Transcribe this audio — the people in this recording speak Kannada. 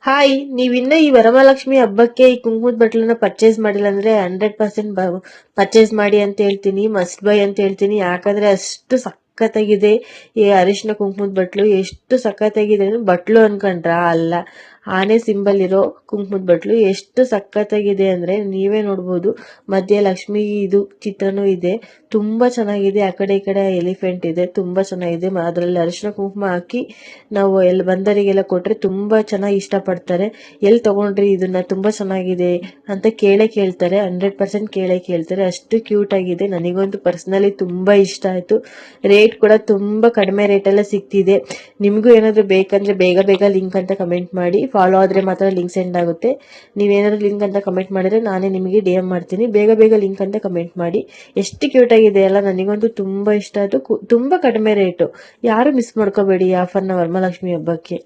ಹಾಯ್, ನೀವಿನ್ನ ಈ ವರಮಹಾಲಕ್ಷ್ಮಿ ಹಬ್ಬಕ್ಕೆ ಈ ಕುಂಕುಮದ ಬಟ್ಲನ್ನ ಪರ್ಚೇಸ್ ಮಾಡಿಲ್ಲ ಅಂದ್ರೆ 100% ಪರ್ಚೇಸ್ ಮಾಡಿ ಅಂತ ಹೇಳ್ತೀನಿ. ಮಸ್ಟ್ ಬೈ ಅಂತ ಹೇಳ್ತೀನಿ. ಯಾಕಂದ್ರೆ ಅಷ್ಟು ಸಖತ್ತಾಗಿದೆ ಈ ಅರಿಶಿನ ಕುಂಕುಮದ ಬಟ್ಲು. ಎಷ್ಟು ಸಖತ್ತಾಗಿದೆ ಅಂದ್ರೆ ಬಟ್ಲು ಅನ್ಕೊಂಡ್ರ, ಅಲ್ಲ, ಆನೆ ಸಿಂಬಲ್ ಇರೋ ಕುಂಕುಮದ ಬಟ್ಲು. ಎಷ್ಟು ಸಖತ್ತಾಗಿದೆ ಅಂದ್ರೆ ನೀವೇ ನೋಡ್ಬೋದು. ಮಧ್ಯ ಲಕ್ಷ್ಮಿ ಇದು ಚಿತ್ರನೂ ಇದೆ. ತುಂಬಾ ಚೆನ್ನಾಗಿದೆ. ಆ ಕಡೆ ಈ ಕಡೆ ಎಲಿಫೆಂಟ್ ಇದೆ. ತುಂಬಾ ಚೆನ್ನಾಗಿದೆ. ಅದರಲ್ಲಿ ಅರಿಶಿನ ಕುಂಕುಮ ಹಾಕಿ ನಾವು ಎಲ್ಲಿ ಬಂದವರಿಗೆಲ್ಲ ಕೊಟ್ರೆ ತುಂಬಾ ಚೆನ್ನಾಗಿ ಇಷ್ಟಪಡ್ತಾರೆ. ಎಲ್ಲಿ ತಗೊಂಡ್ರಿ ಇದನ್ನ, ತುಂಬಾ ಚೆನ್ನಾಗಿದೆ ಅಂತ ಕೇಳ್ತಾರೆ. 100% ಕೇಳ್ತಾರೆ. ಅಷ್ಟು ಕ್ಯೂಟ್ ಆಗಿದೆ. ನನಗಂತೂ ಪರ್ಸನಲಿ ತುಂಬಾ ಇಷ್ಟ ಆಯ್ತು. ರೇಟ್ ಕೂಡ ತುಂಬಾ ಕಡಿಮೆ ರೇಟಲ್ಲೇ ಸಿಗ್ತಿದೆ. ನಿಮಗೂ ಏನಾದ್ರು ಬೇಕಂದ್ರೆ ಬೇಗ ಬೇಗ ಲಿಂಕ್ ಅಂತ ಕಮೆಂಟ್ ಮಾಡಿ. ಫಾಲೋ ಆದ್ರೆ ಮಾತ್ರ ಲಿಂಕ್ ಸೆಂಡ್ ಆಗುತ್ತೆ. ನೀವೇನಾದ್ರು ಲಿಂಕ್ ಅಂತ ಕಮೆಂಟ್ ಮಾಡಿದ್ರೆ ನಾನೇ ನಿಮಗೆ DM ಮಾಡ್ತೀನಿ. ಬೇಗ ಬೇಗ ಲಿಂಕ್ ಅಂತ ಕಮೆಂಟ್ ಮಾಡಿ. ಎಷ್ಟು ಕ್ಯೂಟ್ ಆಗಿದೆ ಅಲ್ಲ. ನನಗಂತೂ ತುಂಬಾ ಇಷ್ಟ ಆಯ್ತು. ತುಂಬಾ ಕಡಿಮೆ ರೇಟು. ಯಾರು ಮಿಸ್ ಮಾಡ್ಕೋಬೇಡಿ ಈ ಆಫರ್ನ ವರಮಹಾಲಕ್ಷ್ಮಿ ಹಬ್ಬಕ್ಕೆ.